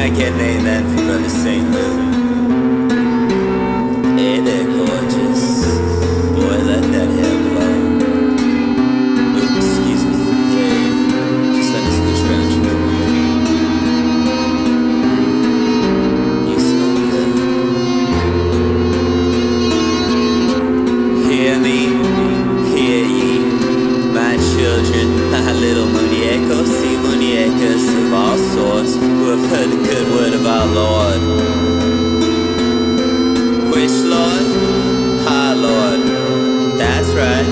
I get an amen from Brother St. Luke? Hey there, gorgeous. Boy, let that hair blow. Oops, excuse me. Hey, just let me switch around you real quick. You smell good. Hear me, hear ye, my children, my little muñecos y muñecas of all sorts who have heard the good word of our Lord. Which Lord? Our Lord. That's right.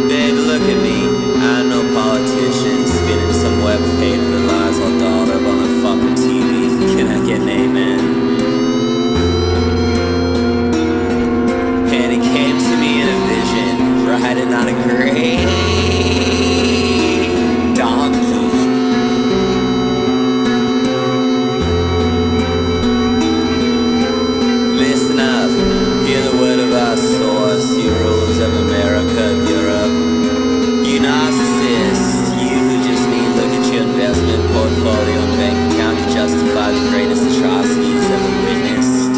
Baby, look at me. I'm no politician spinning some web paid for lies all dolled up on the fucking TV. Can I get an amen? And he came to me in a vision, riding on a great donkey. Listen up, hear the word of our source, you rulers of America and Europe. You narcissists, you who just need look at your investment portfolio and bank account to justify the greatest atrocities ever witnessed.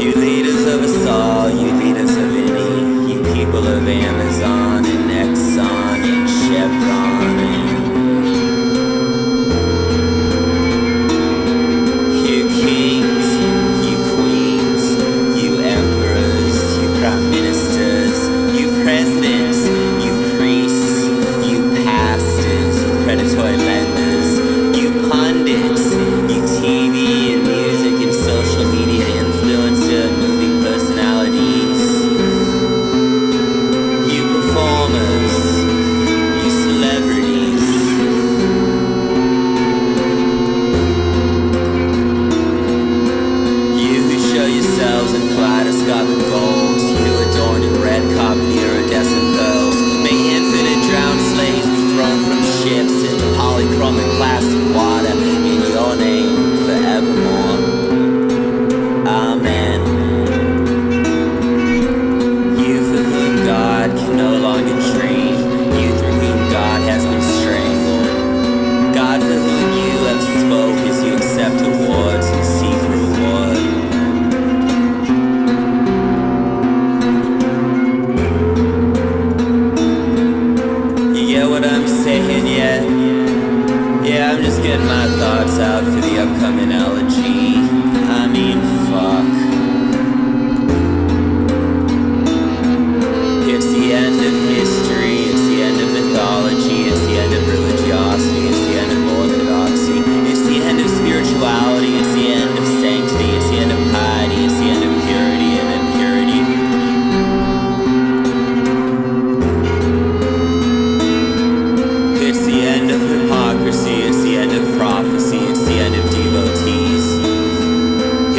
You leaders of us all, you leaders of any, you people of Amazon and Exxon and Chevron and you kings, you queens, you emperors, you prime ministers, you presidents, you priests, you pastors, you predatory lenders, you pundits, you TV and music and social media influencer and movie personalities, you performers, you celebrities, you who show yourselves in kaleidoscopic golds, you who adorned in red carpet iridescent pearls, may infinite drowned slaves be thrown from ships into polychromic plastic water in your name forevermore. Amen. You for whom God can no longer dream, you through whom God has been strangled, God for whom you have spoke as you accept awards and seek reward. You get what I'm saying yet? Yeah, I'm just getting my thoughts out for the upcoming elegy. I mean, fuck. It's the end of history, it's the end of mythology, it's the end of religiosity, it's the end of orthodoxy, it's the end of spirituality, it's the end of sanctity, it's the end of piety, it's the end of purity and impurity. It's the end of hypocrisy, it's the end of prophecy, it's the end of devotees.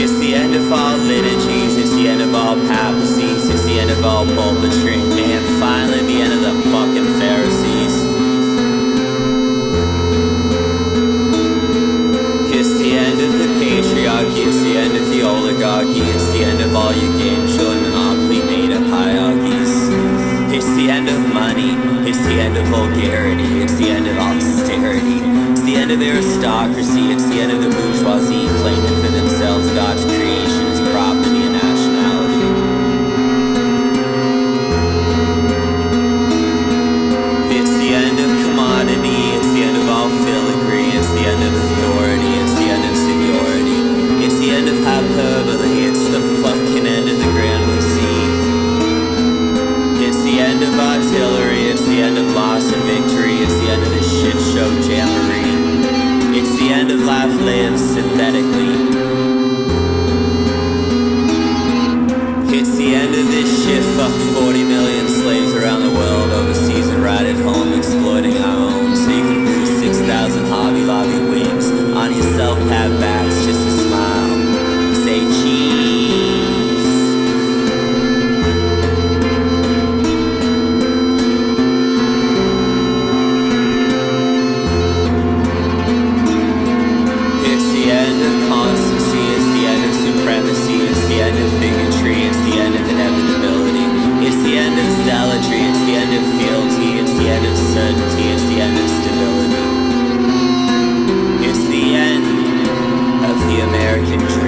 It's the end of all liturgies, it's the end of all papacies, it's the end of all pulpitry, and finally the end of the fucking Pharisees. It's the end of the patriarchy, it's the end of the oligarchy, it's the end of all your game show and monopoly made-up hierarchies. It's the end of money, it's the end of vulgarity, it's the end of austerity, it's the end of aristocracy, it's the end of the bourgeoisie claiming for themselves God's creation as property and nationality. It's the end of commodity, it's the end of all filigree, it's the end of authority, it's the end of seniority, it's the end of hyperbole, it's the fucking end of the Grand Lucy. It's the end of artillery, it's the end of loss and victory, it's the end of the shit show jamboree. It's the end of life lived synthetically. It's the end of this shit fuck 40 million slaves around the world overseas and right at home exploiting our own so you can lose 6,000 Hobby Lobby wings on your self-pat backs just to smile. Say cheese. It's the end of constancy, it's the end of supremacy, it's the end of bigotry, it's the end of inevitability, it's the end of zealotry, it's the end of American